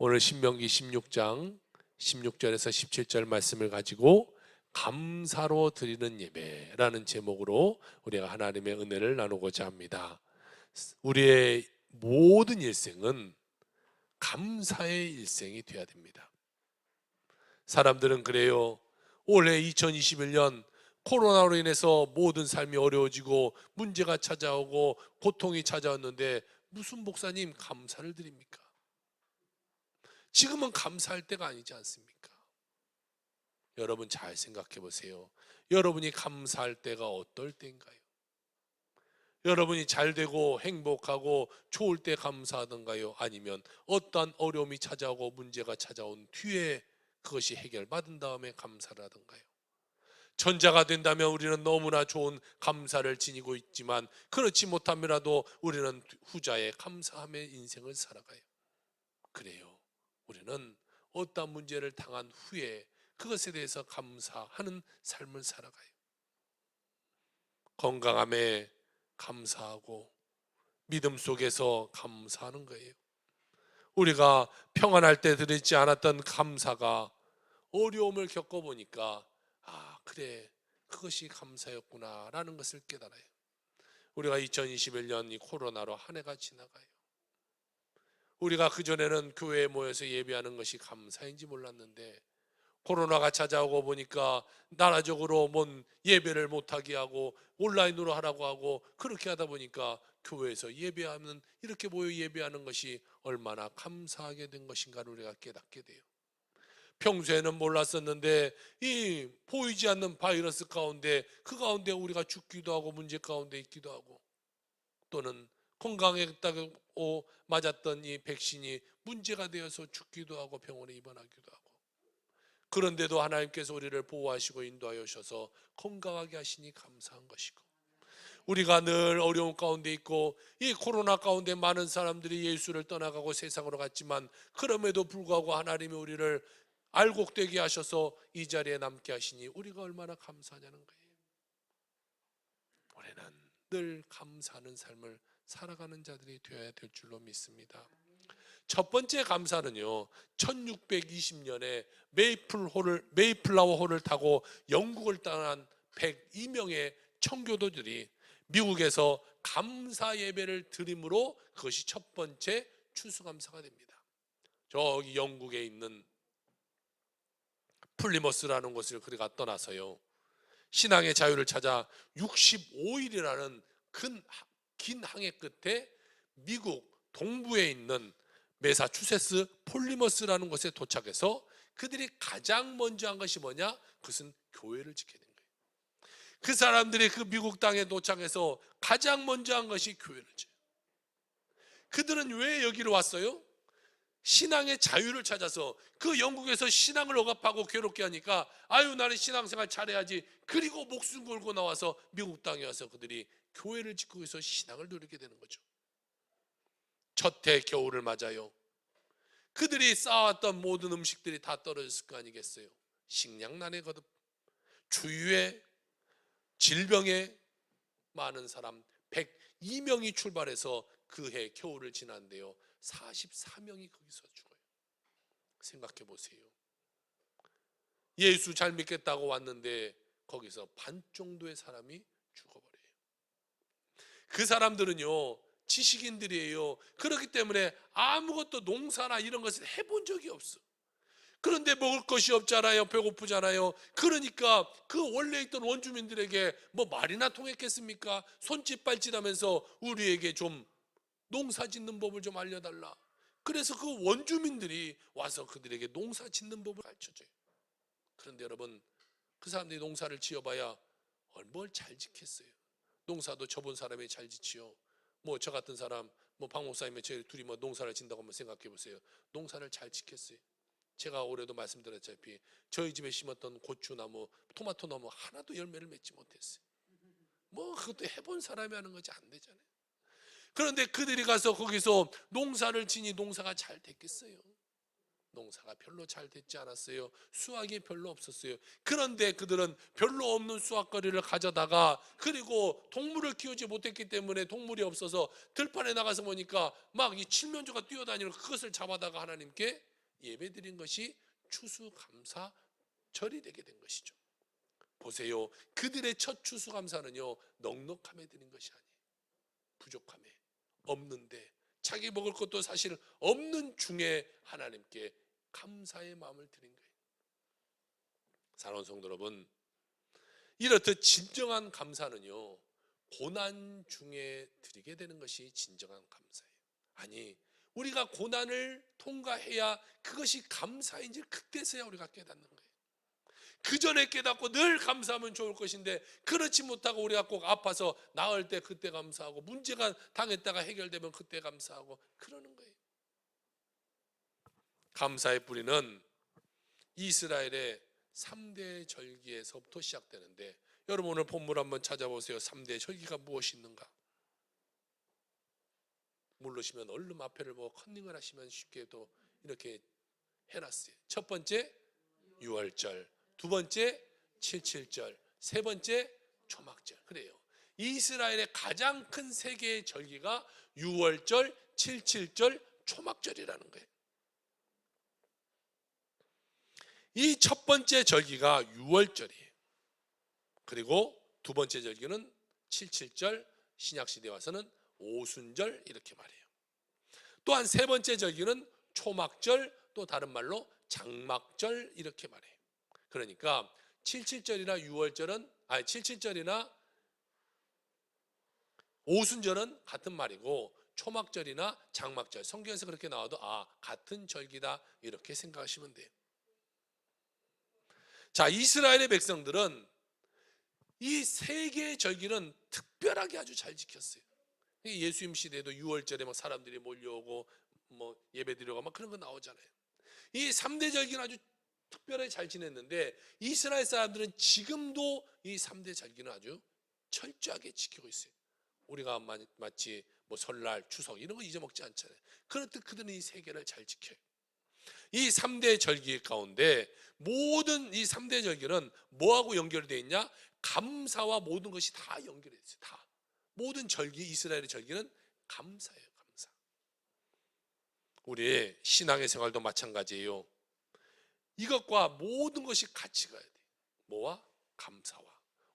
오늘 신명기 16장 16절에서 17절 말씀을 가지고 감사로 드리는 예배라는 제목으로 우리가 하나님의 은혜를 나누고자 합니다. 우리의 모든 일생은 감사의 일생이 되어야 됩니다. 사람들은 그래요. 올해 2021년 코로나로 인해서 모든 삶이 어려워지고 문제가 찾아오고 고통이 찾아왔는데 무슨 목사님 감사를 드립니까? 지금은 감사할 때가 아니지 않습니까? 여러분 잘 생각해 보세요. 여러분이 감사할 때가 어떨 때인가요? 여러분이 잘 되고 행복하고 좋을 때 감사하던가요? 아니면 어떠한 어려움이 찾아오고 문제가 찾아온 뒤에 그것이 해결받은 다음에 감사를 하던가요? 전자가 된다면 우리는 너무나 좋은 감사를 지니고 있지만 그렇지 못함이라도 우리는 후자의 감사함의 인생을 살아가요. 그래요. 우리는 어떠한 문제를 당한 후에 그것에 대해서 감사하는 삶을 살아가요. 건강함에 감사하고 믿음 속에서 감사하는 거예요. 우리가 평안할 때 드리지 않았던 감사가 어려움을 겪어보니까 그래 그것이 감사였구나 라는 것을 깨달아요. 우리가 2021년 이 코로나로 한 해가 지나가요. 우리가 그전에는 교회에 모여서 예배하는 것이 감사인지 몰랐는데 코로나가 찾아오고 보니까 나라적으로 뭔 예배를 못하게 하고 온라인으로 하라고 하고 그렇게 하다 보니까 교회에서 예배하면 이렇게 모여 예배하는 것이 얼마나 감사하게 된 것인가를 우리가 깨닫게 돼요. 평소에는 몰랐었는데 이 보이지 않는 바이러스 가운데 그 가운데 우리가 죽기도 하고 문제 가운데 있기도 하고 또는 건강했다고 맞았던 이 백신이 문제가 되어서 죽기도 하고 병원에 입원하기도 하고 그런데도 하나님께서 우리를 보호하시고 인도하여 주셔서 건강하게 하시니 감사한 것이고 우리가 늘 어려움 가운데 있고 이 코로나 가운데 많은 사람들이 예수를 떠나가고 세상으로 갔지만 그럼에도 불구하고 하나님이 우리를 알곡되게 하셔서 이 자리에 남게 하시니 우리가 얼마나 감사하냐는 거예요. 우리는 늘 감사하는 삶을 살아가는 자들이 되어야 될 줄로 믿습니다. 첫 번째 감사는요, 1620년에 메이플라워 호를 타고 영국을 떠난 102명의 청교도들이 미국에서 감사 예배를 드림으로 그것이 첫 번째 추수감사가 됩니다. 저기 영국에 있는 플리머스라는 곳을 그리가 떠나서요, 신앙의 자유를 찾아 65일이라는 긴 항해 끝에 미국 동부에 있는 매사추세츠 폴리머스라는 곳에 도착해서 그들이 가장 먼저 한 것이 뭐냐? 그것은 교회를 짓게 된 거예요. 그 사람들이 그 미국 땅에 도착해서 가장 먼저 한 것이 교회를 지어요. 그들은 왜 여기로 왔어요? 신앙의 자유를 찾아서 그 영국에서 신앙을 억압하고 괴롭게 하니까 나는 신앙생활 잘해야지. 그리고 목숨 걸고 나와서 미국 땅에 와서 그들이 교회를 짓고 위해서 신앙을 누리게 되는 거죠. 첫 해 겨울을 맞아요. 그들이 쌓아왔던 모든 음식들이 다 떨어졌을 거 아니겠어요? 식량난에 거듭 주위에 질병에 많은 사람 102명이 출발해서 그 해 겨울을 지났는데요, 44명이 거기서 죽어요. 생각해 보세요. 예수 잘 믿겠다고 왔는데 거기서 반 정도의 사람이 죽어버려요. 그 사람들은요 지식인들이에요. 그렇기 때문에 아무것도 농사나 이런 것을 해본 적이 없어. 그런데 먹을 것이 없잖아요. 배고프잖아요. 그러니까 그 원래 있던 원주민들에게 뭐 말이나 통했겠습니까? 손짓 발짓하면서 우리에게 좀 농사 짓는 법을 좀 알려달라. 그래서 그 원주민들이 와서 그들에게 농사 짓는 법을 가르쳐줘요. 그런데 여러분, 그 사람들이 농사를 지어봐야 뭘 잘 짓겠어요? 농사도 저본 사람이 잘 짓지요. 뭐 저 같은 사람, 뭐 박 목사님의 저희 둘이 뭐 농사를 짓는다고 한번 생각해 보세요. 농사를 잘 짓겠어요? 제가 올해도 말씀드렸다시피 저희 집에 심었던 고추나무, 토마토나무 하나도 열매를 맺지 못했어요. 뭐 그것도 해본 사람이 하는 거지 안 되잖아요. 그런데 그들이 가서 거기서 농사를 지니 농사가 잘 됐겠어요? 농사가 별로 잘 됐지 않았어요. 수확이 별로 없었어요. 그런데 그들은 별로 없는 수확거리를 가져다가 그리고 동물을 키우지 못했기 때문에 동물이 없어서 들판에 나가서 보니까 막 이 칠면조가 뛰어다니는 그것을 잡아다가 하나님께 예배드린 것이 추수감사절이 되게 된 것이죠. 보세요. 그들의 첫 추수감사는요, 넉넉함에 드린 것이 아니에요. 부족함에, 없는데, 자기 먹을 것도 사실 없는 중에 하나님께 감사의 마음을 드린 거예요. 사랑하는 성도 여러분, 이렇듯 진정한 감사는요, 고난 중에 드리게 되는 것이 진정한 감사예요. 아니, 우리가 고난을 통과해야 그것이 감사인지 그때서야 우리가 깨닫는 거예요. 그 전에 깨닫고 늘 감사하면 좋을 것인데, 그렇지 못하고 우리가 꼭 아파서 나을 때 그때 감사하고, 문제가 당했다가 해결되면 그때 감사하고 그러는 거예요. 감사의 뿌리는 이스라엘의 3대 절기에서부터 시작되는데, 여러분 오늘 본문 한번 찾아보세요. 3대 절기가 무엇이 있는가? 모르시면 얼른 앞에를 보고 컨닝을 하시면 쉽게도 이렇게 해놨어요. 첫 번째 유월절, 두 번째 칠칠절, 세 번째 초막절. 그래요. 이스라엘의 가장 큰 세 개의 절기가 유월절, 칠칠절, 초막절이라는 거예요. 이 첫 번째 절기가 유월절이에요. 그리고 두 번째 절기는 칠칠절, 신약시대에 와서는 오순절 이렇게 말해요. 또한 세 번째 절기는 초막절, 또 다른 말로 장막절 이렇게 말해요. 그러니까 칠칠절이나 칠칠절이나 오순절은 같은 말이고, 초막절이나 장막절, 성경에서 그렇게 나와도 같은 절기다 이렇게 생각하시면 돼요. 자, 이스라엘의 백성들은 이 세 개의 절기는 특별하게 아주 잘 지켰어요. 예수님 시대에도 유월절에 막 사람들이 몰려오고 뭐 예배드리고 막 그런 거 나오잖아요. 이 3대 절기는 아주 특별하게 잘 지냈는데, 이스라엘 사람들은 지금도 이 3대 절기는 아주 철저하게 지키고 있어요. 우리가 마치 뭐 설날, 추석 이런 거 잊어먹지 않잖아요. 그렇듯 그들은 이 세 개를 잘 지켜요. 이 3대 절기 가운데 모든 이 3대 절기는 뭐하고 연결되어 있냐? 감사와 모든 것이 다 연결되어 있어요. 다. 모든 절기, 이스라엘의 절기는 감사예요. 감사. 우리의 신앙의 생활도 마찬가지예요. 이것과 모든 것이 같이 가야 돼요. 뭐와? 감사와.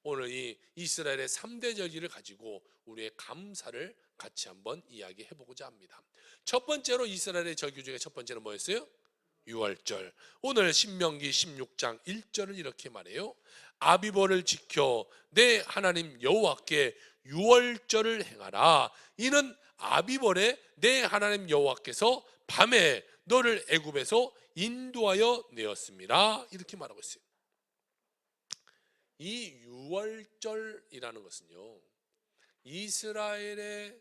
오늘 이 이스라엘의 3대 절기를 가지고 우리의 감사를 같이 한번 이야기해 보고자 합니다. 첫 번째로 이스라엘의 절기 중에 첫 번째는 뭐였어요? 유월절. 오늘 신명기 16장 1절을 이렇게 말해요. 아비보를 지켜 내 하나님 여호와께 유월절을 행하라. 이는 아비보에 내 하나님 여호와께서 밤에 너를 애굽에서 인도하여 내었습니다. 이렇게 말하고 있어요. 이 유월절이라는 것은요, 이스라엘의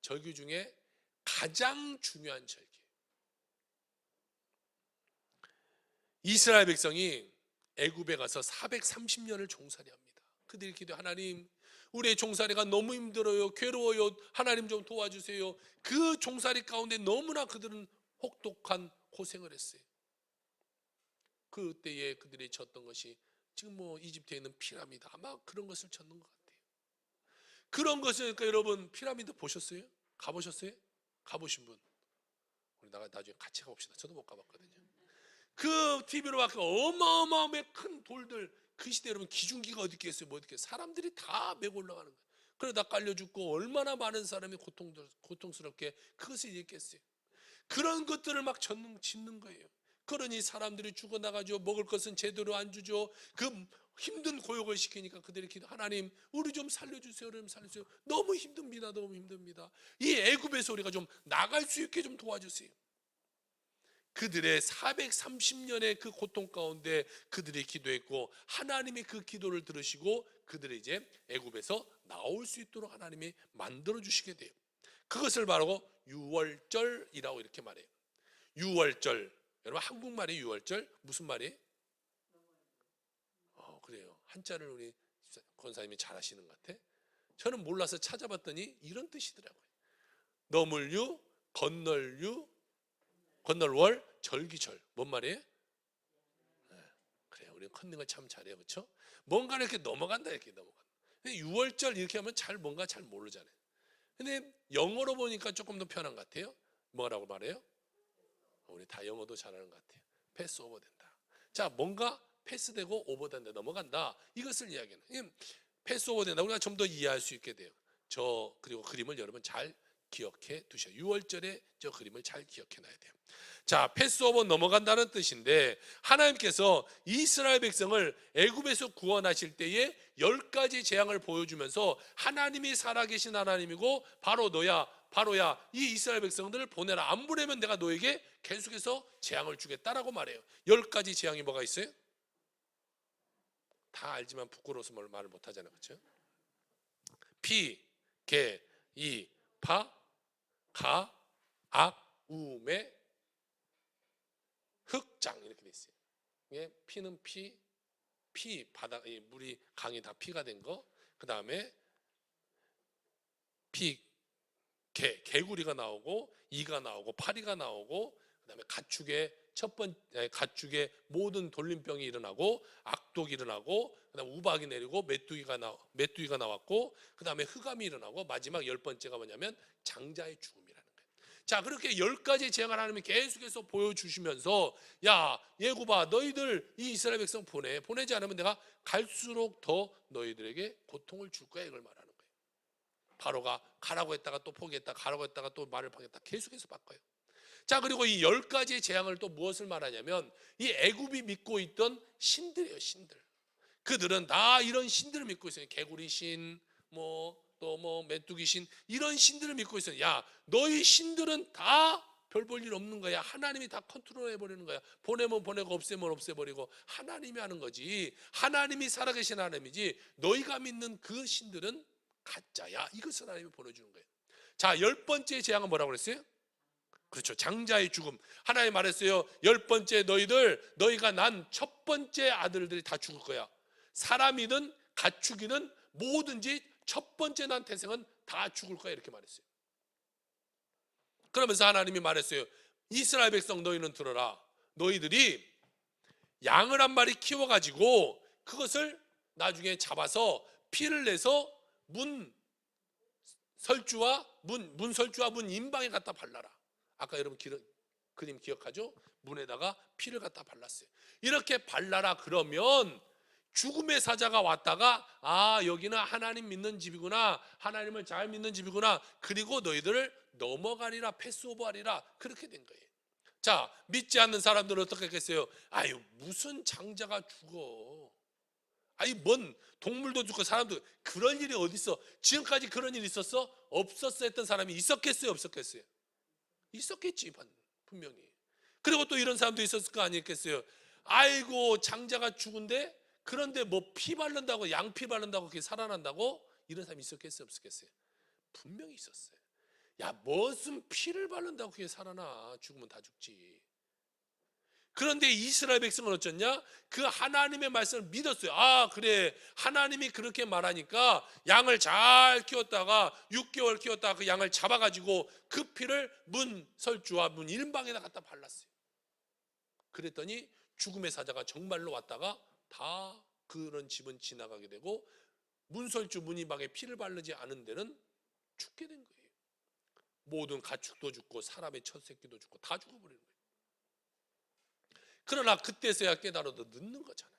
절기 중에 가장 중요한 절기예요. 이스라엘 백성이 애굽에 가서 430년을 종살이합니다. 그들이 기도, 하나님 우리의 종살이가 너무 힘들어요, 괴로워요, 하나님 좀 도와주세요. 그 종살이 가운데 너무나 그들은 혹독한 고생을 했어요. 그때에 그들이 쳤던 것이 지금 뭐 이집트에 있는 피라미드, 아마 그런 것을 쳤는 것 같아요. 그런 것을, 그러니까 여러분 피라미드 보셨어요? 가보셨어요? 가보신 분? 우리 나중에 같이 가봅시다. 저도 못 가봤거든요. 그 TV로 막 어마어마하게 큰 돌들, 그 시대 여러분 기중기가 어디 있겠어요? 뭐 어디 있겠어요? 사람들이 다 메고 올라가는 거예요. 그러다 깔려 죽고 얼마나 많은 사람이 고통스럽게 그것을 얘기했어요. 그런 것들을 막 짓는 거예요. 그러니 사람들이 죽어나가죠. 먹을 것은 제대로 안 주죠. 그 힘든 고역을 시키니까 그들이 기도, 하나님 우리 좀 살려주세요. 좀 살려주세요. 너무 힘듭니다. 너무 힘듭니다. 이 애굽에서 우리가 좀 나갈 수 있게 좀 도와주세요. 그들의 430년의 그 고통 가운데 그들이 기도했고, 하나님이 그 기도를 들으시고 그들이 이제 애굽에서 나올 수 있도록 하나님이 만들어 주시게 돼요. 그것을 바로 유월절이라고 이렇게 말해요. 유월절, 여러분 한국말이 유월절 무슨 말이에요? 그래요. 한자를 우리 권사님이 잘 하시는 것 같아. 저는 몰라서 찾아봤더니 이런 뜻이더라고요. 넘을 유, 건널 유, 건널 월, 절기절. 뭔 말이에요? 네, 그래요. 우리 컨닝을 참 잘해요. 그렇죠? 뭔가 이렇게 넘어간다, 이렇게 넘어간다. 유월절 이렇게 하면 뭔가 잘 모르잖아요. 근데 영어로 보니까 조금 더 편한 것 같아요. 뭐라고 말해요? 우리 다 영어도 잘하는 것 같아요. 패스 오버 된다. 자, 뭔가 패스되고 오버된다, 넘어간다. 이것을 이야기하는. 패스 오버 된다. 우리가 좀 더 이해할 수 있게 돼요. 그리고 그림을 여러분 잘 기억해 두셔요. 6월절에 저 그림을 잘 기억해 놔야 돼요. 자, 패스오버 넘어간다는 뜻인데, 하나님께서 이스라엘 백성을 애굽에서 구원하실 때에 10가지 재앙을 보여주면서 하나님이 살아계신 하나님이고 바로야 이 이스라엘 백성들을 보내라. 안 보내면 내가 너에게 계속해서 재앙을 주겠다라고 말해요. 10가지 재앙이 뭐가 있어요? 다 알지만 부끄러워서 말을 못하잖아요. 그렇죠? 피, 개, 이, 파, 가, 악, 우매, 흑장 이렇게 돼 있어요. 예, 피는 피 바다, 물이 강이 다 피가 된 거. 그 다음에 개구리가 나오고 이가 나오고 파리가 나오고, 그 다음에 가축의 모든 돌림병이 일어나고 악독이 일어나고, 그 다음에 우박이 내리고 메뚜기가 나왔고, 그 다음에 흑암이 일어나고, 마지막 10번째가 뭐냐면 장자의 죽음이라는 거예요. 자, 그렇게 10가지 재앙을 하나님이 계속해서 보여주시면서, 야 예굽아, 너희들 이 이스라엘 백성 보내지 않으면 내가 갈수록 더 너희들에게 고통을 줄 거야, 이걸 말하는 거예요. 바로가 가라고 했다가 또 포기했다, 가라고 했다가 또 말을 포기했다, 계속해서 바꿔요. 자, 그리고 이 10가지의 재앙을 또 무엇을 말하냐면, 이 애굽이 믿고 있던 신들이에요. 신들. 그들은 다 이런 신들을 믿고 있어요. 개구리 신, 또 메뚜기 신, 이런 신들을 믿고 있어요. 야, 너희 신들은 다 별 볼 일 없는 거야. 하나님이 다 컨트롤 해버리는 거야. 보내면 보내고 없애면 없애버리고 하나님이 하는 거지. 하나님이 살아계신 하나님이지, 너희가 믿는 그 신들은 가짜야. 이것을 하나님이 보내주는 거예요. 자, 10번째 재앙은 뭐라고 그랬어요? 그렇죠. 장자의 죽음. 하나님 말했어요. 10번째 너희가 난 첫 번째 아들들이 다 죽을 거야. 사람이든 가축이든 뭐든지 첫 번째 난 태생은 다 죽을 거야, 이렇게 말했어요. 그러면서 하나님이 말했어요. 이스라엘 백성, 너희는 들어라. 너희들이 양을 한 마리 키워가지고 그것을 나중에 잡아서 피를 내서 문설주와 문 인방에 갖다 발라라. 아까 여러분 그림 기억하죠? 문에다가 피를 갖다 발랐어요. 이렇게 발라라. 그러면 죽음의 사자가 왔다가, 아, 여기는 하나님 믿는 집이구나, 하나님을 잘 믿는 집이구나, 그리고 너희들을 넘어가리라, 패스오버하리라, 그렇게 된 거예요. 자, 믿지 않는 사람들은 어떻게 했겠어요? 아유, 무슨 장자가 죽어, 아니 뭔 동물도 죽고 사람도, 그럴 일이 어디 있어? 지금까지 그런 일이 있었어? 없었어 했던 사람이 있었겠어요, 없었겠어요? 있었겠지, 분명히. 그리고 또 이런 사람도 있었을 거 아니겠어요? 아이고, 장자가 죽은데, 그런데 뭐 피 바른다고, 양피 바른다고 그게 살아난다고? 이런 사람이 있었겠어요, 없었겠어요? 분명히 있었어요. 야, 무슨 피를 바른다고 그게 살아나? 죽으면 다 죽지. 그런데 이스라엘 백성은 어쩌냐? 그 하나님의 말씀을 믿었어요. 아, 그래, 하나님이 그렇게 말하니까 양을 잘 키웠다가 6개월 키웠다가 그 양을 잡아가지고 그 피를 문설주와 문 일방에다 갖다 발랐어요. 그랬더니 죽음의 사자가 정말로 왔다가 다 그런 집은 지나가게 되고, 문설주 문이방에 피를 바르지 않은 데는 죽게 된 거예요. 모든 가축도 죽고 사람의 첫 새끼도 죽고 다 죽어버리는 거예요. 그러나 그때서야 깨달아도 늦는 거잖아요.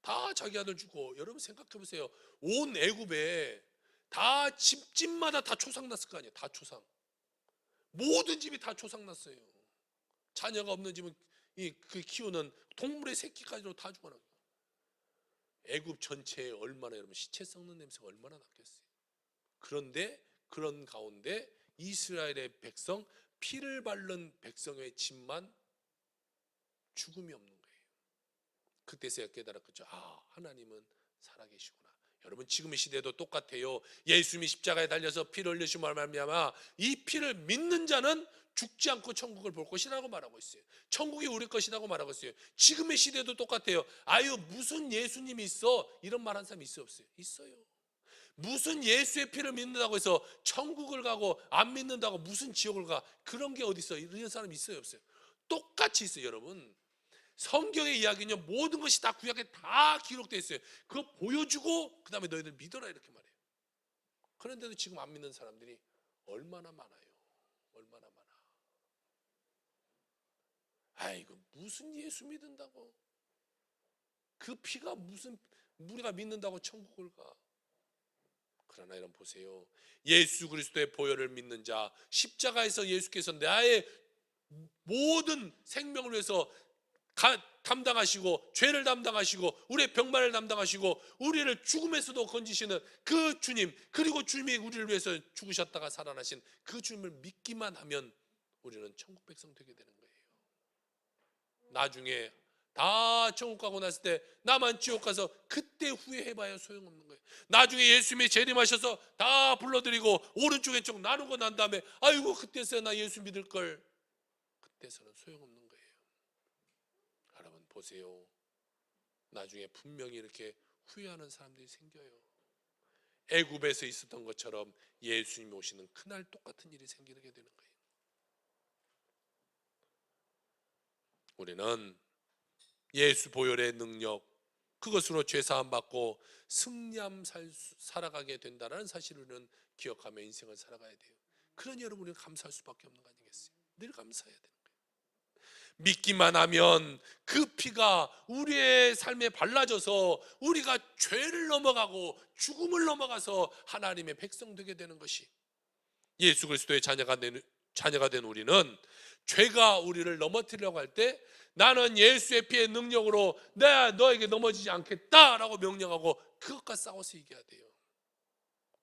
다 자기 아들 죽고. 여러분 생각해 보세요. 온 애굽에 다 집마다 다 초상 났을 거 아니에요. 다 초상. 모든 집이 다 초상 났어요. 자녀가 없는 집은 그 키우는 동물의 새끼까지도 다 죽어나고. 애굽 전체에 얼마나, 여러분 시체 썩는 냄새가 얼마나 났겠어요. 그런데 그런 가운데 이스라엘의 백성, 피를 바른 백성의 집만 죽음이 없는 거예요. 그때서야 깨달았겠죠. 아, 하나님은 살아계시구나. 여러분 지금의 시대도 똑같아요. 예수님이 십자가에 달려서 피를 흘리심으로 말미암아 이 피를 믿는 자는 죽지 않고 천국을 볼 것이라고 말하고 있어요. 천국이 우리 것이라고 말하고 있어요. 지금의 시대도 똑같아요. 아유, 무슨 예수님이 있어? 이런 말 한 사람 있어요, 없어요? 있어요. 무슨 예수의 피를 믿는다고 해서 천국을 가고, 안 믿는다고 무슨 지옥을 가? 그런 게 어디 있어? 이런 사람 있어요, 없어요? 똑같이 있어요, 여러분. 성경의 이야기는 모든 것이 다 구약에 다 기록되어 있어요. 그거 보여주고 그 다음에 너희들 믿어라, 이렇게 말해요. 그런데도 지금 안 믿는 사람들이 얼마나 많아요. 얼마나 많아. 아이고 무슨 예수 믿는다고, 그 피가 무슨 우리가 믿는다고 천국을 가. 그러나 여러분 보세요. 예수 그리스도의 보혈을 믿는 자, 십자가에서 예수께서 나의 모든 생명을 위해서 담당하시고 죄를 담당하시고 우리의 병만을 담당하시고 우리를 죽음에서도 건지시는 그 주님, 그리고 주님이 우리를 위해서 죽으셨다가 살아나신 그 주님을 믿기만 하면 우리는 천국 백성 되게 되는 거예요. 나중에 다 천국 가고 났을 때 나만 지옥 가서 그때 후회해봐야 소용없는 거예요. 나중에 예수님이 재림하셔서 다 불러드리고 오른쪽 왼쪽 나누고 난 다음에 아이고 그때서야 나 예수 믿을 걸, 그때서는 소용없는 거예요. 여러분 보세요. 나중에 분명히 이렇게 후회하는 사람들이 생겨요. 애굽에서 있었던 것처럼 예수님이 오시는 그날 똑같은 일이 생기게 되는 거예요. 우리는 예수 보혈의 능력, 그것으로 죄사함 받고 승리함 살아가게 된다는 사실을 우리는 기억하며 인생을 살아가야 돼요. 그러니 여러분 우리는 감사할 수밖에 없는 거 아니겠어요? 늘 감사해야 되는 거예요. 믿기만 하면 그 피가 우리의 삶에 발라져서 우리가 죄를 넘어가고 죽음을 넘어가서 하나님의 백성 되게 되는 것이, 예수 그리스도의 자녀가 된 우리는 죄가 우리를 넘어뜨리려고 할 때 나는 예수의 피의 능력으로 내가 너에게 넘어지지 않겠다라고 명령하고 그것과 싸워서 이겨야 돼요.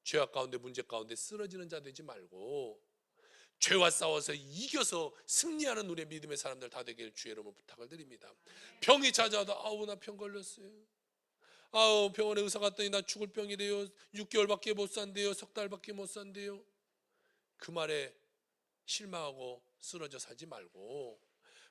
죄악 가운데 문제 가운데 쓰러지는 자 되지 말고 죄와 싸워서 이겨서 승리하는 우리의 믿음의 사람들 다 되길 주의 이름으로 부탁을 드립니다. 병이 찾아와도 아우 나 병 걸렸어요, 아우 병원에 의사 갔더니 나 죽을 병이래요, 6개월밖에 못 산대요, 석 달밖에 못 산대요. 그 말에 실망하고 쓰러져 살지 말고,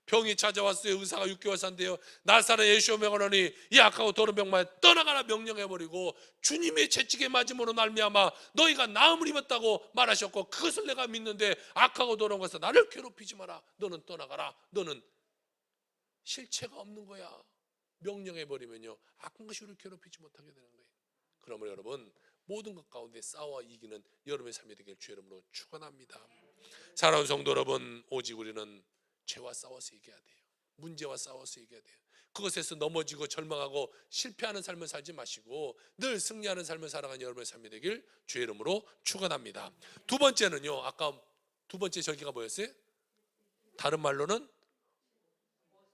병이 찾아왔어요, 의사가 6개월 산대요, 나사렛 예수의 명하노니 이 악하고 더러운 병만 떠나가라 명령해버리고 주님의 채찍에 맞음으로 말미암아 너희가 나음을 입었다고 말하셨고 그것을 내가 믿는데 악하고 더러운 것을 나를 괴롭히지 마라, 너는 떠나가라, 너는 실체가 없는 거야 명령해버리면요 악한 것이 우리를 괴롭히지 못하게 되는 거예요. 그러므로 여러분 모든 것 가운데 싸워 이기는 여러분의 삶이 되길 주의 이름으로 축원합니다. 사랑하는 성도 여러분, 오직 우리는 죄와 싸워서 이겨야 돼요. 문제와 싸워서 이겨야 돼요. 그것에서 넘어지고 절망하고 실패하는 삶을 살지 마시고 늘 승리하는 삶을 살아가는 여러분의 삶이 되길 주의 이름으로 축원합니다. 두 번째는요, 아까 두 번째 절기가 뭐였어요? 다른 말로는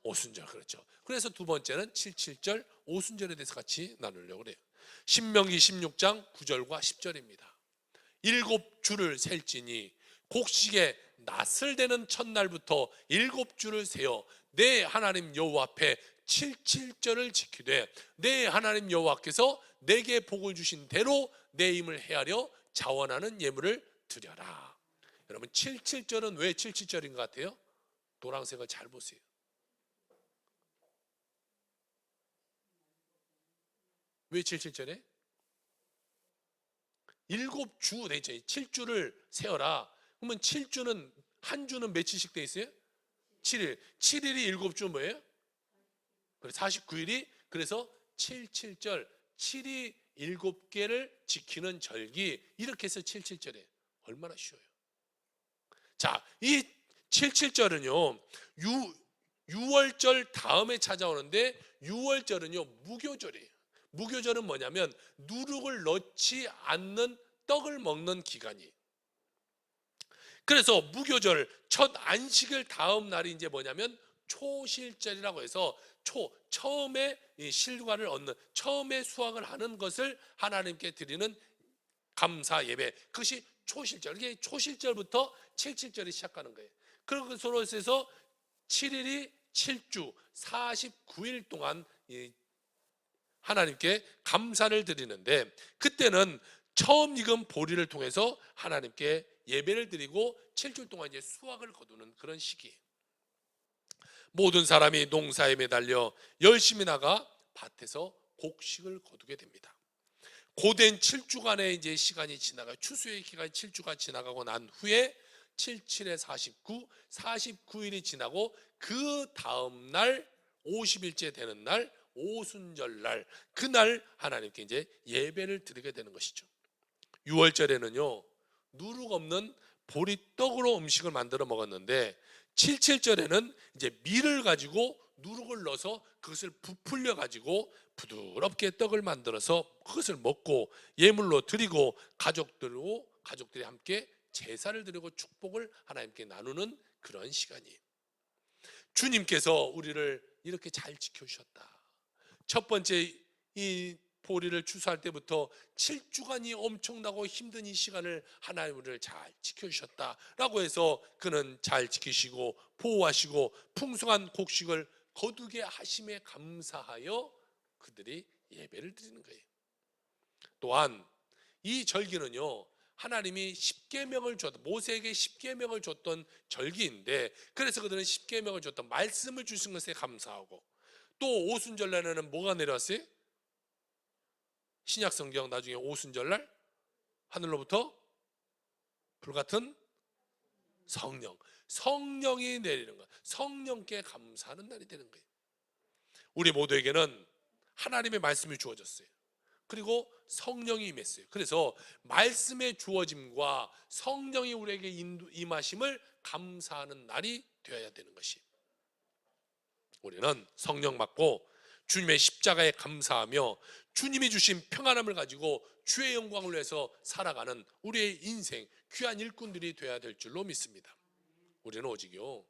오순절, 그렇죠. 그래서 두 번째는 77절 오순절에 대해서 같이 나누려고 그래요. 신명기 16장 9절과 10절입니다. 7주를 셀지니 곡식의 낫을 대는 첫날부터 7주를 세어 내 하나님 여호와 앞에 77절을 지키되 내 하나님 여호와께서 내게 복을 주신 대로 내 힘을 헤아려 자원하는 예물을 드려라. 여러분 77절은 왜 77절인 것 같아요? 노란색을 잘 보세요. 왜 77절에? 7주 돼 있죠. 7주를 세어라. 그러면 7주는 한 주는 며칠씩 돼 있어요? 7일. 7일이 7주 뭐예요? 49일이 그래서 77절 7이 7개를 지키는 절기, 이렇게 해서 77절에 얼마나 쉬워요. 자, 이 77절은요 6월절 다음에 찾아오는데 6월절은요 무교절이에요. 무교절은 뭐냐면 누룩을 넣지 않는 떡을 먹는 기간이에요. 그래서 무교절 첫 안식일 다음 날이 이제 뭐냐면 초실절이라고 해서 처음에 실과를 얻는, 처음에 수확을 하는 것을 하나님께 드리는 감사 예배, 그것이 초실절. 이게 초실절부터 77절이 시작하는 거예요. 그래서 7일이 7주 49일 동안 하나님께 감사를 드리는데, 그때는 처음 익은 보리를 통해서 하나님께 예배를 드리고 7주 동안 이제 수확을 거두는 그런 시기예요. 모든 사람이 농사에 매달려 열심히 나가 밭에서 곡식을 거두게 됩니다. 고된 7주간의 이제 시간이 지나가, 추수의 기간이 7주가 지나가고 난 후에 77에 49, 49일이 지나고 그 다음 날 50일째 되는 날 오순절 날, 그날 하나님께 이제 예배를 드리게 되는 것이죠. 6월절에는요 누룩 없는 보리떡으로 음식을 만들어 먹었는데 77절에는 이제 밀을 가지고 누룩을 넣어서 그것을 부풀려 가지고 부드럽게 떡을 만들어서 그것을 먹고 예물로 드리고 가족들이 함께 제사를 드리고 축복을 하나님께 나누는 그런 시간이에요. 주님께서 우리를 이렇게 잘 지켜주셨다. 첫 번째 이 보리를 추수할 때부터 7주간이 엄청나고 힘든 이 시간을 하나님 우리를 잘 지켜주셨다라고 해서 그는 잘 지키시고 보호하시고 풍성한 곡식을 거두게 하심에 감사하여 그들이 예배를 드리는 거예요. 또한 이 절기는요, 하나님이 십계명을 줬던, 모세에게 십계명을 줬던 절기인데, 그래서 그들은 십계명을 줬던 말씀을 주신 것에 감사하고, 또 오순절날에는 뭐가 내려왔어요? 신약 성경 나중에 오순절날 하늘로부터 불같은 성령이 내리는 것, 성령께 감사하는 날이 되는 거예요. 우리 모두에게는 하나님의 말씀이 주어졌어요. 그리고 성령이 임했어요. 그래서 말씀의 주어짐과 성령이 우리에게 임하심을 감사하는 날이 되어야 되는 것이, 우리는 성령 받고 주님의 십자가에 감사하며 주님이 주신 평안함을 가지고 주의 영광을 위해서 살아가는 우리의 인생 귀한 일꾼들이 되어야 될 줄로 믿습니다. 우리는 오직요,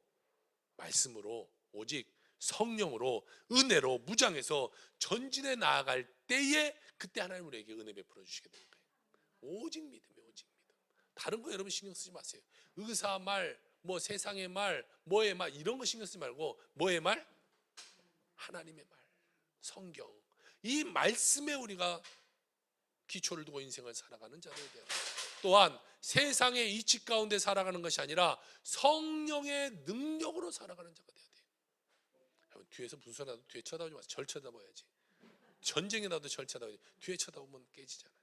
말씀으로, 오직 성령으로, 은혜로 무장해서 전진해 나아갈 때에 그때 하나님 우리에게 은혜 베풀어 주시게 되는 거예요. 오직 믿음이에요. 오직 믿음. 다른 거 여러분 신경 쓰지 마세요. 의사 말, 뭐 세상의 말, 뭐의 말, 이런 거 신경 쓰지 말고 뭐의 말? 하나님의 말, 성경. 이 말씀에 우리가 기초를 두고 인생을 살아가는 자들이 되어야 돼요. 또한 세상의 이치 가운데 살아가는 것이 아니라 성령의 능력으로 살아가는 자가 돼야 돼요. 여러분, 뒤에서 무슨 소리 나도 뒤에 쳐다보지 마세요. 절 쳐다봐야지. 전쟁이 나도 절 쳐다봐야지. 뒤에 쳐다보면 깨지잖아요.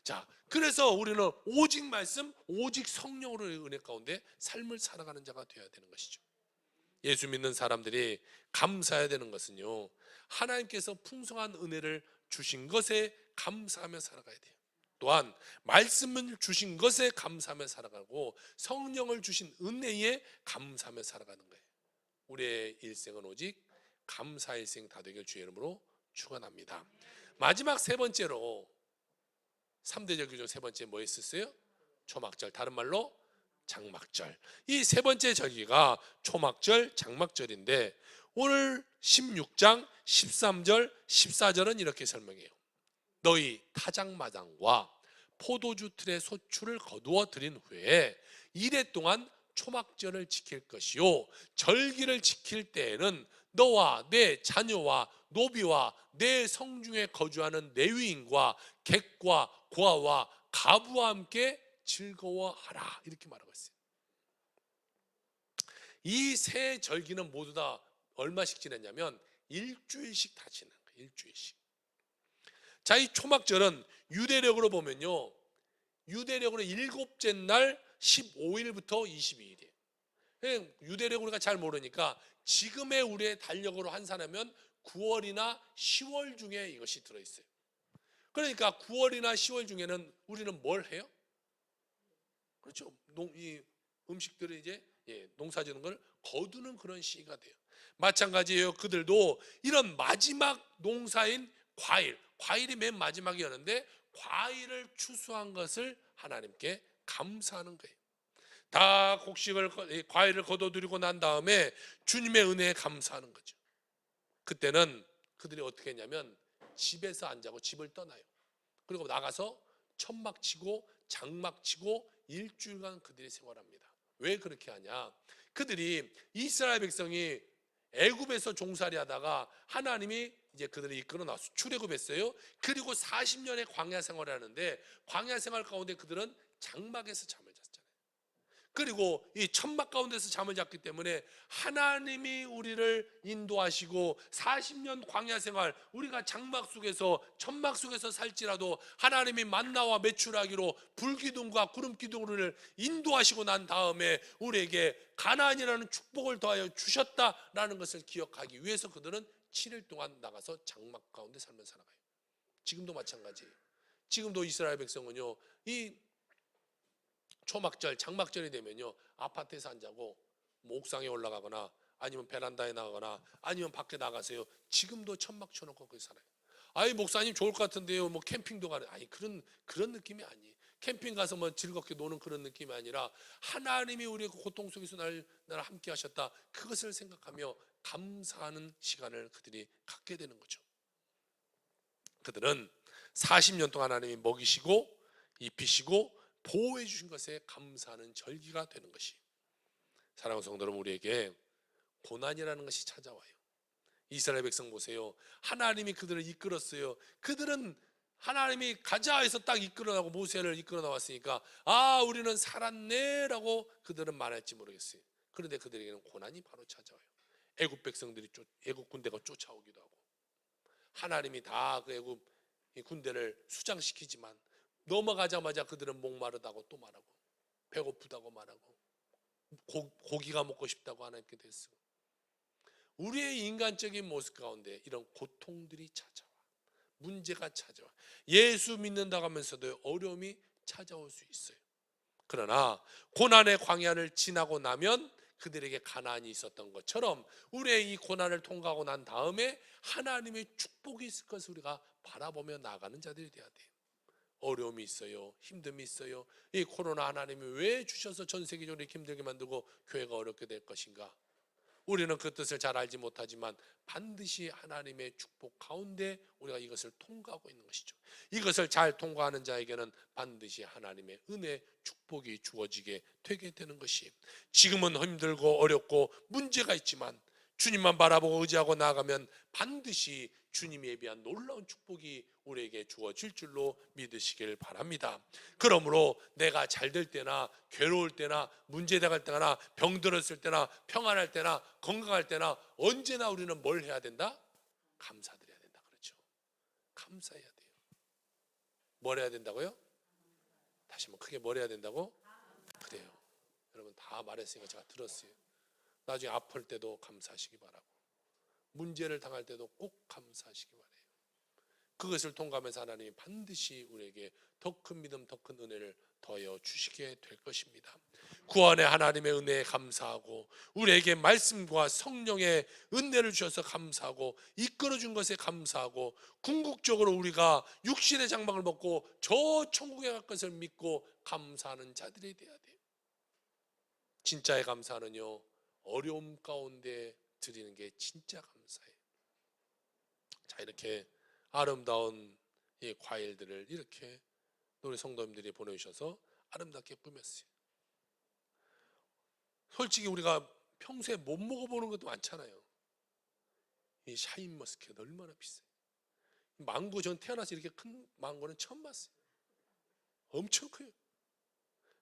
자, 그래서 우리는 오직 말씀, 오직 성령으로의 은혜 가운데 삶을 살아가는 자가 되어야 되는 것이죠. 예수 믿는 사람들이 감사해야 되는 것은요, 하나님께서 풍성한 은혜를 주신 것에 감사하며 살아가야 돼요. 또한 말씀을 주신 것에 감사하며 살아가고 성령을 주신 은혜에 감사하며 살아가는 거예요. 우리의 일생은 오직 감사 일생 다 되길 주의 이름으로 축원합니다. 마지막 세 번째로, 3대 절기 중 세 번째 뭐 있었어요? 초막절, 다른 말로 장막절. 이 세 번째 절기가 초막절, 장막절인데 오늘 16장 13절 14절은 이렇게 설명해요. 너희 타작마당과 포도주 틀의 소출을 거두어 들인 후에 이래 동안 초막절을 지킬 것이요, 절기를 지킬 때에는 너와 내 자녀와 노비와 내 성중에 거주하는 레위인과 객과 고아와 가부와 함께 즐거워하라, 이렇게 말하고 있어요. 이 세 절기는 모두 다 얼마씩 지냈냐면 일주일씩 다 지내는 거예요. 일주일씩. 자, 이 초막절은 유대력으로 보면요, 유대력으로 일곱째 날 15일부터 22일이에요. 유대력으로 우리가 잘 모르니까 지금의 우리의 달력으로 환산하면 9월이나 10월 중에 이것이 들어있어요. 그러니까 9월이나 10월 중에는 우리는 뭘 해요? 그렇죠. 이 음식들을 이제 농사 지는 걸 거두는 그런 시기가 돼요. 마찬가지예요. 그들도 이런 마지막 농사인 과일이 맨 마지막이었는데 과일을 추수한 것을 하나님께 감사하는 거예요. 다 과일을 거둬들이고 난 다음에 주님의 은혜에 감사하는 거죠. 그때는 그들이 어떻게 했냐면 집에서 안 자고 집을 떠나요. 그리고 나가서 천막 치고 장막 치고 일주일간 그들이 생활합니다. 왜 그렇게 하냐? 그들이, 이스라엘 백성이 애굽에서 종살이 하다가 하나님이 이제 그들을 이끌어 나와서 출애굽했어요. 그리고 40년의 광야 생활을 하는데 광야 생활 가운데 그들은 장막에서 잠을 잤잖아요. 그리고 이 천막 가운데서 잠을 잤기 때문에 하나님이 우리를 인도하시고 40년 광야 생활, 우리가 장막 속에서 천막 속에서 살지라도 하나님이 만나와 메추라기로 불기둥과 구름기둥을 인도하시고 난 다음에 우리에게 가나안이라는 축복을 더하여 주셨다라는 것을 기억하기 위해서 그들은 7일 동안 나가서 장막 가운데 삶을 살아가요. 지금도 마찬가지예요. 지금도 이스라엘 백성은요, 이 초막절, 장막절이 되면요, 아파트에서 안 자고 옥상에 올라가거나 아니면 베란다에 나가거나 아니면 밖에 나가세요. 지금도 천막 쳐놓고 거기 살아요. 아이 목사님 좋을 것 같은데요. 뭐 캠핑도 가는, 아니 그런 느낌이 아니에요. 캠핑 가서 뭐 즐겁게 노는 그런 느낌이 아니라 하나님이 우리의 고통 속에서 날 함께 하셨다. 그것을 생각하며 감사하는 시간을 그들이 갖게 되는 거죠. 그들은 40년 동안 하나님이 먹이시고 입히시고 보호해 주신 것에 감사하는 절기가 되는 것이, 사랑하는 성도 여러분, 우리에게 고난이라는 것이 찾아와요. 이스라엘 백성 보세요. 하나님이 그들을 이끌었어요. 그들은 하나님이 가자 해서 딱 이끌어나고 모세를 이끌어 나왔으니까 아 우리는 살았네 라고 그들은 말할지 모르겠어요. 그런데 그들에게는 고난이 바로 찾아와요. 애굽 백성들이 애굽 군대가 쫓아오기도 하고, 하나님이 다 그 애굽 군대를 수장시키지만 넘어가자마자 그들은 목마르다고 또 말하고 배고프다고 말하고 고기가 먹고 싶다고 하나님께 됐어. 우리의 인간적인 모습 가운데 이런 고통들이 찾아와, 문제가 찾아와, 예수 믿는다고 하면서도 어려움이 찾아올 수 있어요. 그러나 고난의 광야를 지나고 나면 그들에게 가나안이 있었던 것처럼 우리의 이 고난을 통과하고 난 다음에 하나님의 축복이 있을 것을 우리가 바라보며 나아가는 자들이 되어야 돼요. 어려움이 있어요. 힘듦이 있어요. 이 코로나 하나님이 왜 주셔서 전 세계적으로 이렇게 힘들게 만들고 교회가 어렵게 될 것인가? 우리는 그 뜻을 잘 알지 못하지만 반드시 하나님의 축복 가운데 우리가 이것을 통과하고 있는 것이죠. 이것을 잘 통과하는 자에게는 반드시 하나님의 은혜, 축복이 주어지게 되게 되는 것이, 지금은 힘들고 어렵고 문제가 있지만 주님만 바라보고 의지하고 나아가면 반드시 주님이 예비한 놀라운 축복이 우리에게 주어질 줄로 믿으시길 바랍니다. 그러므로 내가 잘 될 때나 괴로울 때나 문제 당할 때나 병들었을 때나 평안할 때나 건강할 때나 언제나 우리는 뭘 해야 된다? 감사드려야 된다. 그렇죠? 감사해야 돼요. 뭘 해야 된다고요? 다시 한번 크게 뭘 해야 된다고? 그래요. 여러분 다 말했으니까 제가 들었어요. 나중에 아플 때도 감사하시기 바라고, 문제를 당할 때도 꼭 감사하시기 바라요. 그것을 통과하면서 하나님이 반드시 우리에게 더 큰 믿음, 더 큰 은혜를 더하여 주시게 될 것입니다. 구원의 하나님의 은혜에 감사하고 우리에게 말씀과 성령의 은혜를 주셔서 감사하고 이끌어준 것에 감사하고 궁극적으로 우리가 육신의 장막을 먹고 저 천국에 갈 것을 믿고 감사하는 자들이 되어야 돼요. 진짜의 감사는요, 어려움 가운데 드리는 게 진짜 감사해요. 자, 이렇게 아름다운 이 과일들을 이렇게 우리 성도님들이 보내주셔서 아름답게 꾸몄어요. 솔직히 우리가 평소에 못 먹어보는 것도 많잖아요. 이 샤인머스켓 얼마나 비싸요. 망고, 전 태어나서 이렇게 큰 망고는 처음 봤어요. 엄청 커요.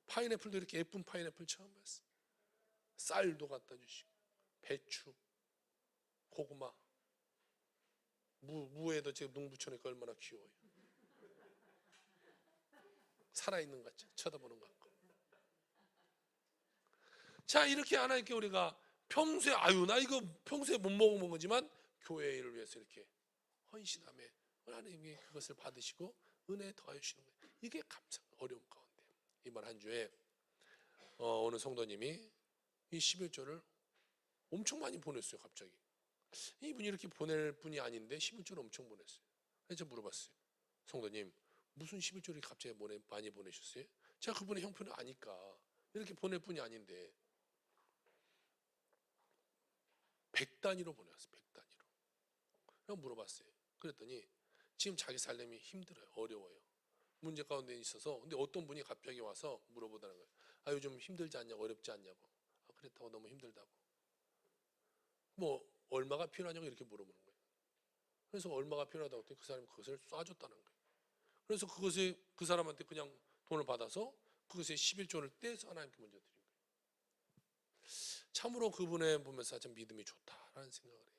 파인애플도 이렇게 예쁜 파인애플 처음 봤어요. 쌀도 갖다 주시고 배추, 고구마, 무에도 지금 농 붙여놓으니까 얼마나 귀여워요. 살아있는 것 같죠? 쳐다보는 것 같고. 자, 이렇게 하나님께 우리가 평소에 나 이거 평소에 못 먹어본 거지만 교회 일을 위해서 이렇게 헌신하며 하나님이 그것을 받으시고 은혜 더하여 주시는 거예요. 이게 감사, 어려움 가운데. 이번 한 주에 어느 성도님이 이 11조를 엄청 많이 보냈어요. 갑자기 이분이 이렇게 보낼 분이 아닌데 11조를 엄청 보냈어요. 그래서 제가 물어봤어요. 성도님, 무슨 11조를 갑자기 많이 보내셨어요? 제가 그분의 형편을 아니까 이렇게 보낼 분이 아닌데 100단위로 보내왔어요. 100단위로. 그럼 물어봤어요. 그랬더니 지금 자기 살림이 힘들어요. 어려워요. 문제 가운데 있어서. 근데 어떤 분이 갑자기 와서 물어보더라는 거예요. 아, 요즘 힘들지 않냐고, 어렵지 않냐고. 아, 그렇다고, 너무 힘들다고. 뭐 얼마가 필요하냐고 이렇게 물어보는 거예요. 그래서 얼마가 필요하다고 했더니 그 사람이 그것을 쏴줬다는 거예요. 그래서 그것에 그 사람한테 그냥 돈을 받아서 그것의 11조를 떼서 하나님께 먼저 드린 거예요. 참으로 그분의 보면서 참 믿음이 좋다라는 생각을 해요.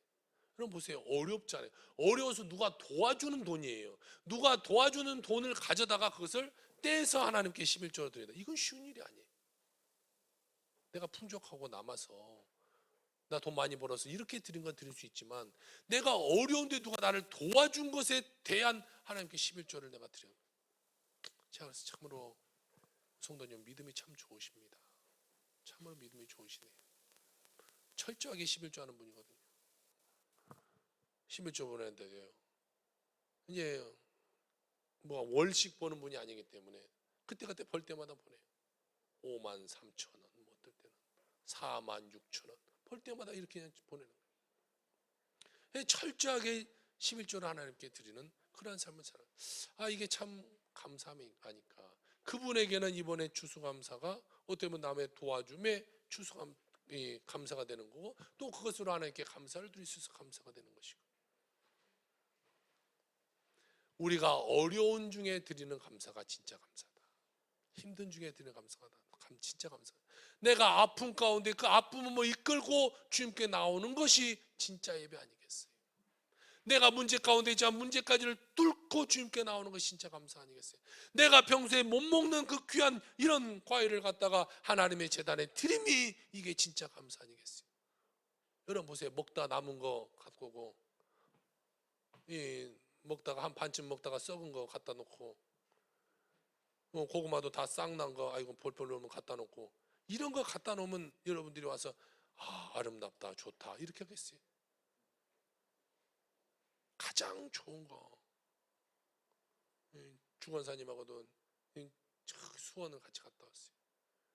여러분 보세요. 어렵잖아요. 어려워서 누가 도와주는 돈이에요. 누가 도와주는 돈을 가져다가 그것을 떼서 하나님께 11조를 드린다. 이건 쉬운 일이 아니에요. 내가 풍족하고 남아서 나 돈 많이 벌어서 이렇게 드린 건 드릴 수 있지만 내가 어려운데 누가 나를 도와준 것에 대한 하나님께 11조를 내가 드려요. 제가 그래서 참으로 성도님 믿음이 참 좋으십니다. 참으로 믿음이 좋으시네요. 철저하게 11조 하는 분이거든요. 11조 보내는데요. 이제 뭐 월씩 보는 분이 아니기 때문에 그때그때 벌 때마다 보내요. 5만 3천 원, 뭐 어떨 때는 4만 6천 원, 벌 때마다 이렇게 그냥 보내는 거예요. 철저하게 11조를 하나님께 드리는 그러한 삶을 살아요. 이게 참 감사함이 아니까. 그분에게는 이번에 추수감사가 어떻게 보면 남의 도와줌에 감사가 되는 거고, 또 그것으로 하나님께 감사를 드릴 수 있어서 감사가 되는 것이고, 우리가 어려운 중에 드리는 감사가 진짜 감사다. 힘든 중에 드리는 감사가 진짜 감사다. 내가 아픔 가운데 그 아픔을 뭐 이끌고 주님께 나오는 것이 진짜 예배 아니겠어요? 내가 문제 가운데 있지만 문제까지를 뚫고 주님께 나오는 것이 진짜 감사 아니겠어요? 내가 평소에 못 먹는 그 귀한 이런 과일을 갖다가 하나님의 제단에 드림이 이게 진짜 감사 아니겠어요? 여러분 보세요. 먹다 남은 거 갖고 오고, 먹다가 한 반쯤 먹다가 썩은 거 갖다 놓고, 고구마도 다 싹난 거 아이고 볼볼 놓으면 갖다 놓고, 이런 거 갖다 놓으면 여러분들이 와서 아름답다 좋다 이렇게 하겠어요? 가장 좋은 거, 주권사님하고도 수원을 같이 갔다 왔어요.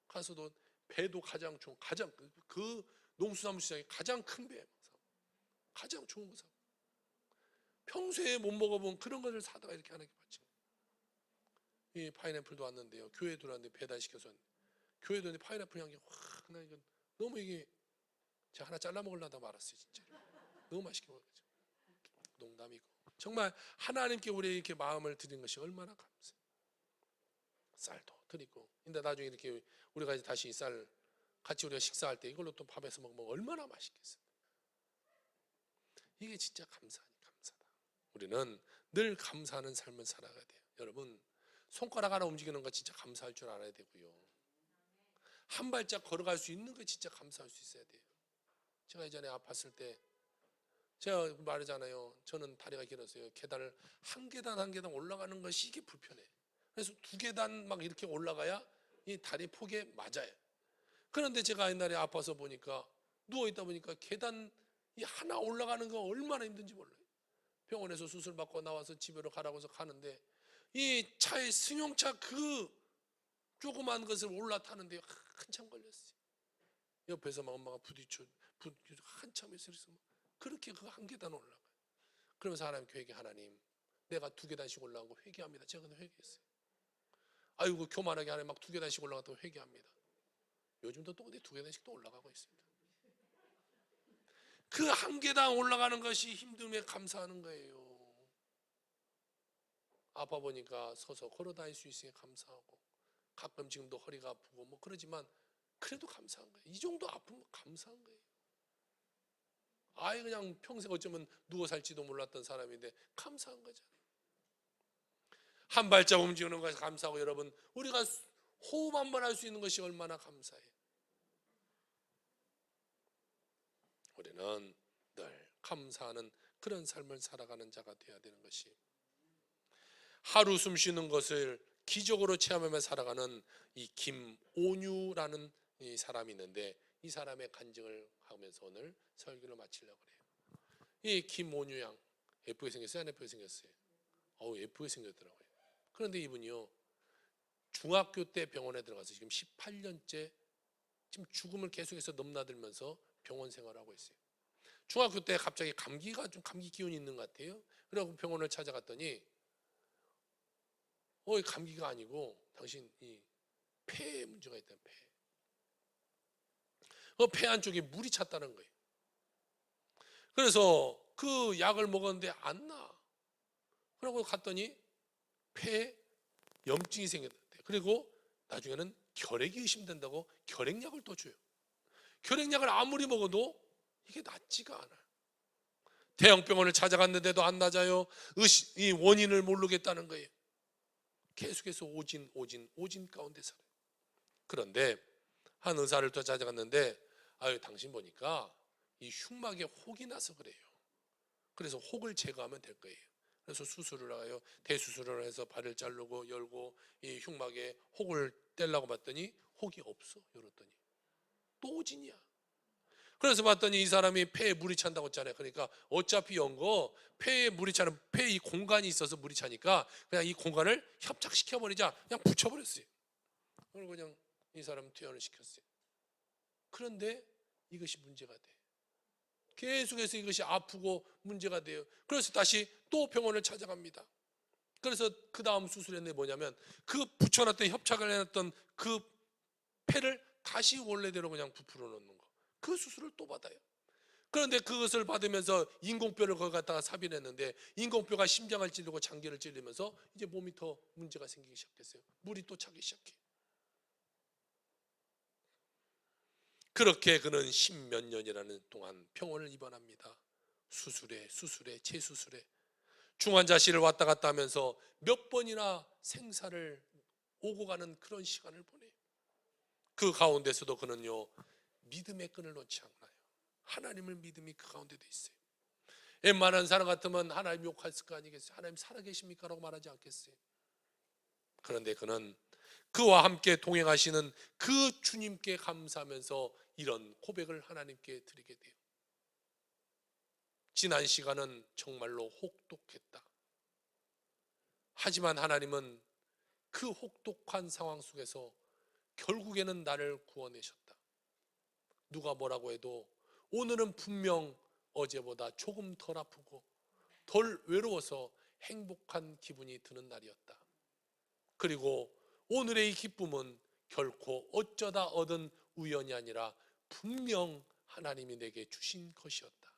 가서도 배도 가장 좋은, 가장 그 농수산물시장이 가장 큰 배, 가장 좋은 거 사고, 평소에 못 먹어본 그런 것을 사다가 이렇게 하나님께 바친 거예요. 이 파인애플도 왔는데요, 교회 들어왔는데 배달시켜서 교회 들어왔는데 파인애플 향이 확 나. 이건 너무 이게 제가 하나 잘라 먹으려다 말았어요. 진짜 너무 맛있게 먹었죠. 농담이고, 정말 하나님께 우리 이렇게 마음을 드린 것이 얼마나 감사해요. 쌀도 드리고, 근데 나중에 이렇게 우리가 이제 다시 쌀 같이 우리가 식사할 때 이걸로 또 밥에서 먹으면 얼마나 맛있겠어요. 이게 진짜 감사다. 우리는 늘 감사하는 삶을 살아가야 돼요. 여러분, 손가락 하나 움직이는 거 진짜 감사할 줄 알아야 되고요, 한 발짝 걸어갈 수 있는 거 진짜 감사할 수 있어야 돼요. 제가 예전에 아팠을 때 제가 말하잖아요. 저는 다리가 길어서요, 계단을 한 계단 한 계단 올라가는 것이 이게 불편해. 그래서 두 계단 막 이렇게 올라가야 이 다리 폭에 맞아요. 그런데 제가 옛날에 아파서 보니까, 누워있다 보니까 계단 이 하나 올라가는 거 얼마나 힘든지 몰라요. 병원에서 수술 받고 나와서 집으로 가라고 해서 가는데, 이 차에 승용차 그 조그만 것을 올라타는데 한참 걸렸어요. 옆에서 막 엄마가 부딪혀 한참 해서 그렇게 그 한 계단 올라가요. 그러면서 하나님께 회개, 하나님 내가 두 계단씩 올라간 거 회개합니다. 제가 근데 회개했어요. 아이고 교만하게 하나님 막 두 계단씩 올라갔다고 회개합니다. 요즘도 또 어디 두 계단씩 또 올라가고 있습니다. 그 한 계단 올라가는 것이 힘듦에 감사하는 거예요. 아파 보니까 서서 걸어 다닐 수 있으니 감사하고, 가끔 지금도 허리가 아프고 뭐 그러지만 그래도 감사한 거예요. 이 정도 아프면 감사한 거예요. 아예 그냥 평생 어쩌면 누워 살지도 몰랐던 사람인데 감사한 거잖아요. 한 발짝 움직이는 것이 감사하고, 여러분 우리가 호흡 한 번 할 수 있는 것이 얼마나 감사해요. 우리는 늘 감사하는 그런 삶을 살아가는 자가 되어야 되는 것이, 하루 숨 쉬는 것을 기적으로 체험하며 살아가는 이 김온유라는 이 사람이 있는데, 이 사람의 간증을 하면서 오늘 설교를 마치려고 해요. 이 김온유 양 예쁘게 생겼어요? 안 예쁘게 생겼어요? 예쁘게 생겼더라고요. 그런데 이분이요, 중학교 때 병원에 들어가서 지금 18년째 지금 죽음을 계속해서 넘나들면서 병원 생활하고 있어요. 중학교 때 갑자기 감기 기운이 있는 것 같아요. 그래서 병원을 찾아갔더니 감기가 아니고 당신 이 폐에 문제가 있다는, 폐 안쪽에 물이 찼다는 거예요. 그래서 그 약을 먹었는데 안 나. 그러고 갔더니 폐에 염증이 생겼대. 그리고 나중에는 결핵이 의심된다고 결핵약을 또 줘요. 결핵약을 아무리 먹어도 이게 낫지가 않아요. 대형 병원을 찾아갔는데도 안 낫아요. 이 원인을 모르겠다는 거예요. 계속해서 오진 가운데 살아요. 그런데 한 의사를 또 찾아갔는데, 당신 보니까 이 흉막에 혹이 나서 그래요. 그래서 혹을 제거하면 될 거예요. 그래서 수술을 하여 대수술을 해서 발을 자르고 열고 이 흉막에 혹을 떼려고 봤더니 혹이 없어. 열었더니 또 오진이야. 그래서 봤더니 이 사람이 폐에 물이 찬다고 했잖아요. 그러니까 어차피 연거 폐에 물이 차는 폐에 이 공간이 있어서 물이 차니까 그냥 이 공간을 협착시켜 버리자. 그냥 붙여버렸어요. 그리고 그냥 이 사람 퇴원을 시켰어요. 그런데 이것이 문제가 돼. 계속해서 이것이 아프고 문제가 돼요. 그래서 다시 또 병원을 찾아갑니다. 그래서 그 다음 수술했는데 뭐냐면 그 붙여놨던 협착을 해놨던 그 폐를 다시 원래대로 그냥 부풀어 놓는 거. 그 수술을 또 받아요. 그런데 그것을 받으면서 인공뼈를 거기 갖다가 삽입했는데 인공뼈가 심장을 찌르고 장기를 찌르면서 이제 몸이 더 문제가 생기기 시작했어요. 물이 또 차기 시작해. 그렇게 그는 10몇 년이라는 동안 병원을 입원합니다. 수술에 재수술에 중환자실을 왔다 갔다 하면서 몇 번이나 생사를 오고 가는 그런 시간을 보내요. 그 가운데서도 그는요 믿음의 끈을 놓지 않아요. 하나님을 믿음이 그 가운데 돼 있어요. 웬만한 사람 같으면 하나님 욕했을 거 아니겠어요? 하나님 살아계십니까? 라고 말하지 않겠어요? 그런데 그는 그와 함께 동행하시는 그 주님께 감사하면서 이런 고백을 하나님께 드리게 돼요. 지난 시간은 정말로 혹독했다. 하지만 하나님은 그 혹독한 상황 속에서 결국에는 나를 구원하셨다. 누가 뭐라고 해도 오늘은 분명 어제보다 조금 덜 아프고 덜 외로워서 행복한 기분이 드는 날이었다. 그리고 오늘의 이 기쁨은 결코 어쩌다 얻은 우연이 아니라 분명 하나님이 내게 주신 것이었다.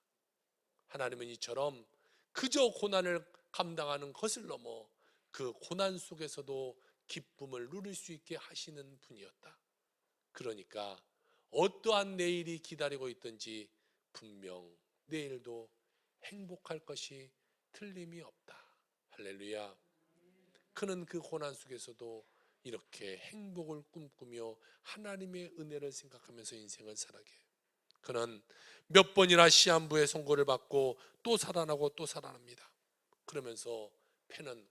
하나님은 이처럼 그저 고난을 감당하는 것을 넘어 그 고난 속에서도 기쁨을 누릴 수 있게 하시는 분이었다. 그러니까 어떠한 내일이 기다리고 있든지 분명 내일도 행복할 것이 틀림이 없다. 할렐루야. 그는 그 고난 속에서도 이렇게 행복을 꿈꾸며 하나님의 은혜를 생각하면서 인생을 살아게. 그는 몇 번이나 시한부의 선고를 받고 또 살아나고 또 살아납니다. 그러면서 폐는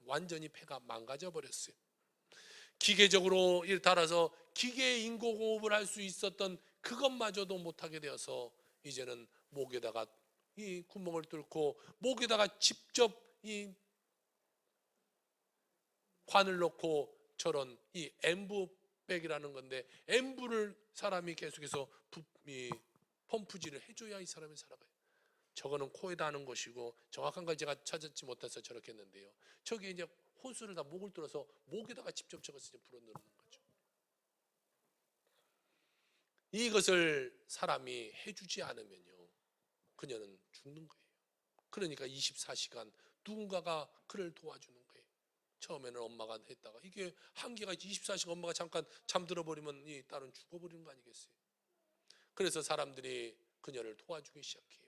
완전히 폐가 망가져 버렸어요. 기계적으로 달아서 기계 인공호흡을 할 수 있었던 그것마저도 못하게 되어서 이제는 목에다가 이 구멍을 뚫고 목에다가 직접 이 관을 넣고 저런 이 엠브백이라는 건데 엠브를 사람이 계속해서 펌프질을 해줘야 이 사람이 살아가요. 저거는 코에다 하는 것이고 정확한 걸 제가 찾지 못해서 저렇게 했는데요. 저기 이제 호수를 다 목을 뚫어서 목에다가 직접 저것을 불어 넣는 거죠. 이것을 사람이 해주지 않으면요, 그녀는 죽는 거예요. 그러니까 24시간 누군가가 그를 도와주는 거예요. 처음에는 엄마가 했다가 이게 한계가 24시간 엄마가 잠깐 잠들어 버리면 이 딸은 죽어버리는 거 아니겠어요? 그래서 사람들이 그녀를 도와주기 시작해요.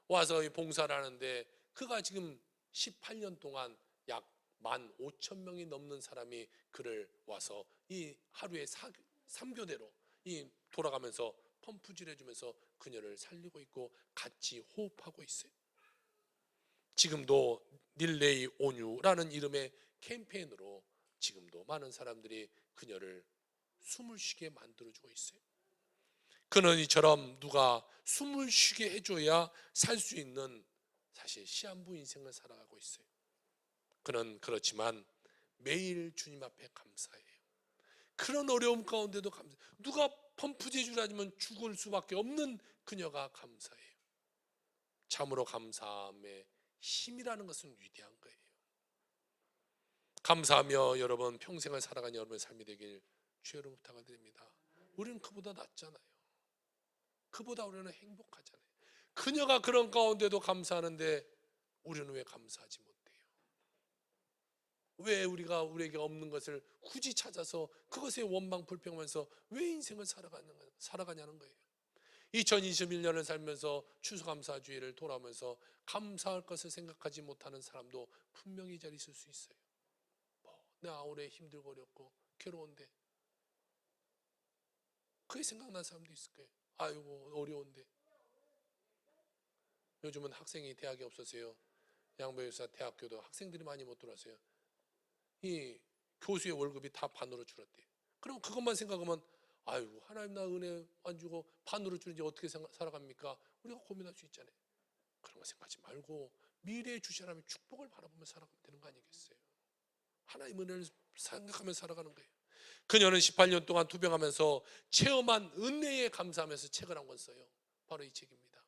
와서 이 봉사를 하는데 그가 지금 18년 동안 약 15,000명이 넘는 사람이 그를 와서 이 하루에 3교대로 이 돌아가면서 펌프질 해주면서 그녀를 살리고 있고 같이 호흡하고 있어요. 지금도 닐레이 온유라는 이름의 캠페인으로 지금도 많은 사람들이 그녀를 숨을 쉬게 만들어주고 있어요. 그는 이처럼 누가 숨을 쉬게 해줘야 살 수 있는 사실 시한부 인생을 살아가고 있어요. 그는 그렇지만 매일 주님 앞에 감사해요. 그런 어려움 가운데도 감사해요. 누가 펌프제주라면 죽을 수밖에 없는 그녀가 감사해요. 참으로 감사함의 힘이라는 것은 위대한 거예요. 감사하며 여러분 평생을 살아가는 여러분의 삶이 되길 주여로 부탁을 드립니다. 우리는 그보다 낫잖아요. 그보다 우리는 행복하잖아요. 그녀가 그런 가운데도 감사하는데 우리는 왜 감사하지 못해요? 왜 우리가 우리에게 없는 것을 굳이 찾아서 그것에 원망 불평하면서 왜 인생을 살아가냐는 거예요. 2021년을 살면서 추수감사주의를 돌아오면서 감사할 것을 생각하지 못하는 사람도 분명히 이 자리에 있을 수 있어요. 내가 올해 힘들고 어렵고 괴로운데 그게 생각난 사람도 있을 거예요. 아이고 어려운데. 요즘은 학생이 대학이 없어서요. 양배우사 대학교도 학생들이 많이 못 들어왔어요. 이 교수의 월급이 다 반으로 줄었대요. 그럼 그것만 생각하면 아유, 하나님 나 은혜 안 주고 반으로 주는지 어떻게 살아갑니까? 우리가 고민할 수 있잖아요. 그런 거 생각하지 말고 미래에 주신 하나님의 축복을 바라보며 살아가면 되는 거 아니겠어요? 하나님 은혜를 생각하며 살아가는 거예요. 그녀는 18년 동안 투병하면서 체험한 은혜에 감사하면서 책을 한 권 써요. 바로 이 책입니다.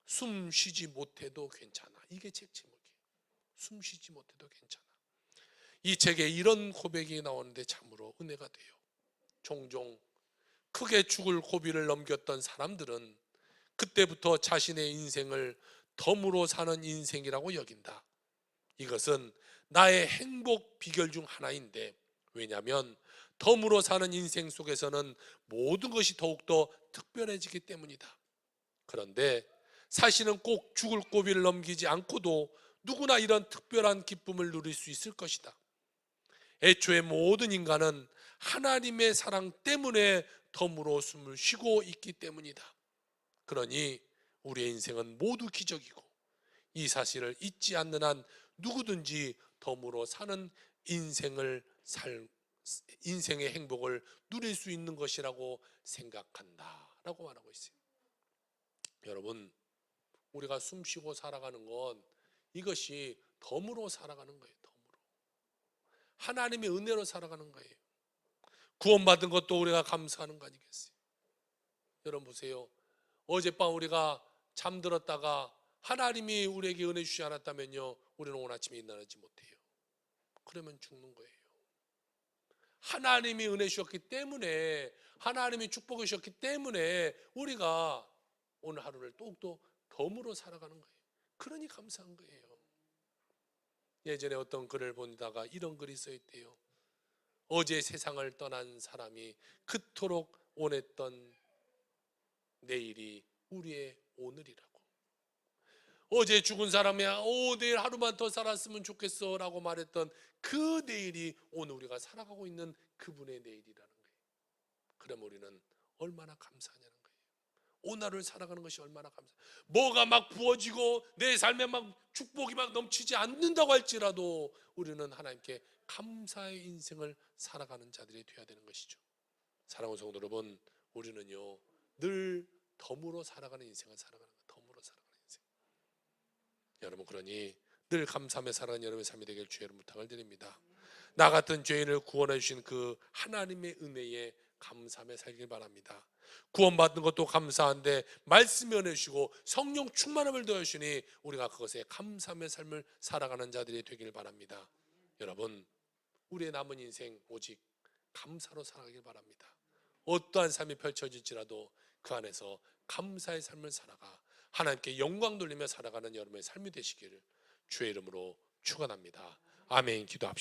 숨 쉬지 못해도 괜찮아. 이게 책 제목이에요. 숨 쉬지 못해도 괜찮아. 이 책에 이런 고백이 나오는데 참으로 은혜가 돼요. 종종 크게 죽을 고비를 넘겼던 사람들은 그때부터 자신의 인생을 덤으로 사는 인생이라고 여긴다. 이것은 나의 행복 비결 중 하나인데, 왜냐하면 덤으로 사는 인생 속에서는 모든 것이 더욱더 특별해지기 때문이다. 그런데 사실은 꼭 죽을 고비를 넘기지 않고도 누구나 이런 특별한 기쁨을 누릴 수 있을 것이다. 애초에 모든 인간은 하나님의 사랑 때문에 덤으로 숨을 쉬고 있기 때문이다. 그러니 우리의 인생은 모두 기적이고, 이 사실을 잊지 않는 한 누구든지 덤으로 사는 인생의 행복을 누릴 수 있는 것이라고 생각한다 라고 말하고 있어요. 여러분, 우리가 숨 쉬고 살아가는 건 이것이 덤으로 살아가는 거예요. 덤으로 하나님의 은혜로 살아가는 거예요. 구원받은 것도 우리가 감사하는 거 아니겠어요? 여러분 보세요. 어젯밤 우리가 잠들었다가 하나님이 우리에게 은혜 주지 않았다면요, 우리는 오늘 아침에 일어나지 못해요. 그러면 죽는 거예요. 하나님이 은혜 주셨기 때문에, 하나님이 축복해 주셨기 때문에 우리가 오늘 하루를 또욱더 덤으로 살아가는 거예요. 그러니 감사한 거예요. 예전에 어떤 글을 보다가 이런 글이 써있대요. 어제 세상을 떠난 사람이 그토록 원했던 내일이 우리의 오늘이라고. 어제 죽은 사람이야, 내일 하루만 더 살았으면 좋겠어 라고 말했던 그 내일이 오늘 우리가 살아가고 있는 그분의 내일이라는 거예요. 그럼 우리는 얼마나 감사하냐는 거예요. 오늘을 살아가는 것이 얼마나 감사해요. 뭐가 막 부어지고 내 삶에 막 축복이 막 넘치지 않는다고 할지라도 우리는 하나님께 감사의 인생을 살아가는 자들이 되어야 되는 것이죠. 사랑하는 성도 여러분, 우리는요 늘 덤으로 살아가는 인생을 살아가는 거예요. 덤으로 살아가는 인생. 여러분, 그러니 늘 감사하며 살아가는 여러분의 삶이 되길 주의 이름으로 부탁을 드립니다. 나 같은 죄인을 구원해 주신 그 하나님의 은혜에 감사하며 살길 바랍니다. 구원받는 것도 감사한데 말씀이 은혜 주시고 성령 충만함을 더해 주시니 우리가 그것에 감사하며 삶을 살아가는 자들이 되길 바랍니다. 여러분, 우리의 남은 인생 오직 감사로 살아가길 바랍니다. 어떠한 삶이 펼쳐질지라도 그 안에서 감사의 삶을 살아가 하나님께 영광 돌리며 살아가는 여러분의 삶이 되시기를 주의 이름으로 축원합니다. 아멘. 기도합시다.